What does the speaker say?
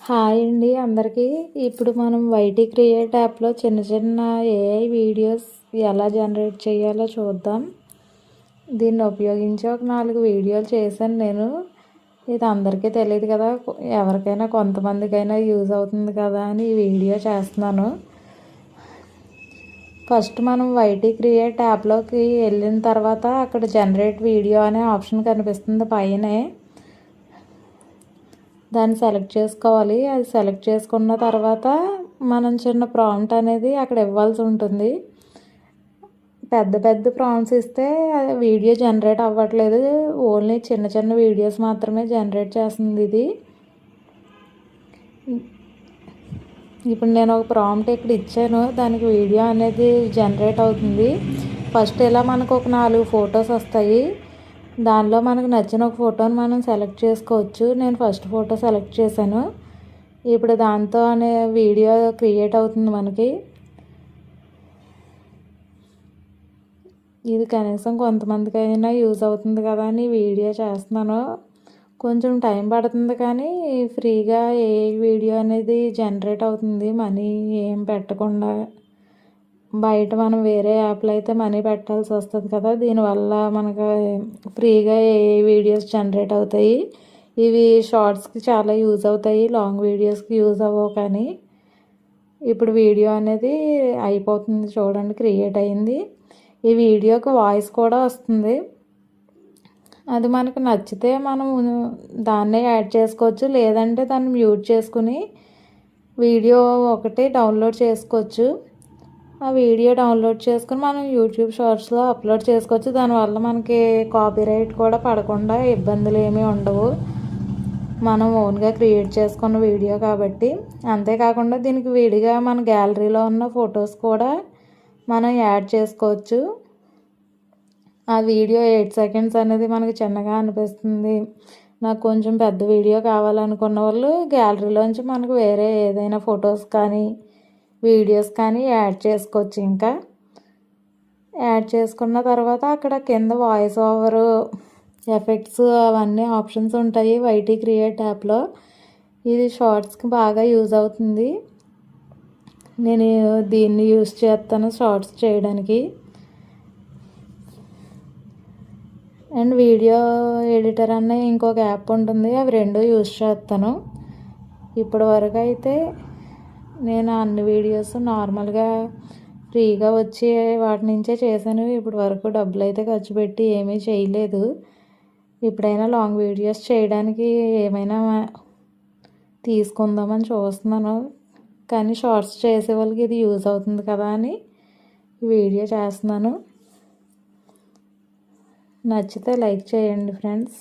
Hi అండి అందరికీ. ఇప్పుడు మనం వైటీ క్రియేట్ యాప్లో చిన్న చిన్న ఏఐ వీడియోస్ ఎలా జనరేట్ చేయాలో చూద్దాం. దీన్ని ఉపయోగించి ఒక 4 వీడియోలు చేశాను నేను. ఇది అందరికీ తెలియదు కదా, ఎవరికైనా కొంతమందికైనా యూజ్ అవుతుంది కదా అని ఈ వీడియో చేస్తున్నాను. ఫస్ట్ మనం వైటీ క్రియేట్ యాప్లోకి వెళ్ళిన తర్వాత అక్కడ జనరేట్ వీడియో అనే ఆప్షన్ కనిపిస్తుంది పైనే. దాన్ని సెలెక్ట్ చేసుకోవాలి. అది సెలెక్ట్ చేసుకున్న తర్వాత మనం చిన్న ప్రాంప్ట్ అనేది అక్కడ ఇవ్వాల్సి ఉంటుంది. పెద్ద పెద్ద ప్రాంప్ట్స్ ఇస్తే వీడియో జనరేట్ అవ్వట్లేదు, ఓన్లీ చిన్న చిన్న వీడియోస్ మాత్రమే జనరేట్ చేస్తుంది ఇది. ఇప్పుడు నేను ఒక ప్రాంప్ట్ ఇక్కడ ఇచ్చాను, దానికి వీడియో అనేది జనరేట్ అవుతుంది. ఫస్ట్ ఇలా మనకు ఒక 4 ఫొటోస్ వస్తాయి. దానిలో మనకు నచ్చిన ఒక ఫోటోని మనం సెలెక్ట్ చేసుకోవచ్చు. నేను ఫస్ట్ ఫోటో సెలెక్ట్ చేశాను. ఇప్పుడు దాంతో అనే వీడియో క్రియేట్ అవుతుంది మనకి. ఇది కనీసం కొంతమందికైనా యూజ్ అవుతుంది కదా అని వీడియో చేస్తున్నాను. కొంచెం టైం పడుతుంది కానీ ఫ్రీగా ఏ వీడియో అనేది జనరేట్ అవుతుంది, మనీ ఏం పెట్టకుండా. బయట మనం వేరే యాప్లో అయితే మనీ పెట్టాల్సి వస్తుంది కదా, దీనివల్ల మనకు ఫ్రీగా ఏ వీడియోస్ జనరేట్ అవుతాయి. ఇవి షార్ట్స్కి చాలా యూజ్ అవుతాయి, లాంగ్ వీడియోస్కి యూజ్ అవ్వవు. కానీ ఇప్పుడు వీడియో అనేది అయిపోతుంది చూడండి, క్రియేట్ అయింది. ఈ వీడియోకి వాయిస్ కూడా వస్తుంది. అది మనకు నచ్చితే మనం దాన్నే యాడ్ చేసుకోవచ్చు, లేదంటే దాన్ని మ్యూట్ చేసుకుని వీడియో ఒకటి డౌన్లోడ్ చేసుకోవచ్చు. ఆ వీడియో డౌన్లోడ్ చేసుకుని మనం యూట్యూబ్ షార్ట్స్లో అప్లోడ్ చేసుకోవచ్చు. దానివల్ల మనకి కాపీరైట్ కూడా పడకుండా ఇబ్బందులు ఏమీ ఉండవు, మనం ఓన్గా క్రియేట్ చేసుకున్న వీడియో కాబట్టి. అంతేకాకుండా దీనికి విడిగా మన గ్యాలరీలో ఉన్న ఫొటోస్ కూడా మనం యాడ్ చేసుకోవచ్చు. ఆ వీడియో 8 సెకండ్స్ అనేది మనకి చిన్నగా అనిపిస్తుంది, నాకు కొంచెం పెద్ద వీడియో కావాలనుకున్న వాళ్ళు గ్యాలరీలోంచి మనకు వేరే ఏదైనా ఫొటోస్ కానీ వీడియోస్ కానీ యాడ్ చేసుకోవచ్చు. ఇంకా యాడ్ చేసుకున్న తర్వాత అక్కడ కింద వాయిస్ ఓవర్ ఎఫెక్ట్స్ అవన్నీ ఆప్షన్స్ ఉంటాయి వైటీ క్రియేట్ యాప్లో. ఇది షార్ట్స్కి బాగా యూజ్ అవుతుంది. నేను దీన్ని యూజ్ చేస్తాను షార్ట్స్ చేయడానికి. అండ్ వీడియో ఎడిటర్ అనే ఇంకొక యాప్ ఉంటుంది, అవి రెండు యూజ్ చేస్తాను. ఇప్పటి వరకు అయితే నేను అన్ని వీడియోస్ నార్మల్గా ఫ్రీగా వచ్చి వాటి నుంచే చేశాను. ఇప్పటి వరకు డబ్బులు అయితే ఖర్చు పెట్టి ఏమీ చేయలేదు. ఇప్పుడైనా లాంగ్ వీడియోస్ చేయడానికి ఏమైనా తీసుకుందామని చూస్తున్నాను, కానీ షార్ట్స్ చేసే వాళ్ళకి ఇది యూజ్ అవుతుంది కదా అని వీడియో చేస్తున్నాను. నచ్చితే లైక్ చేయండి ఫ్రెండ్స్.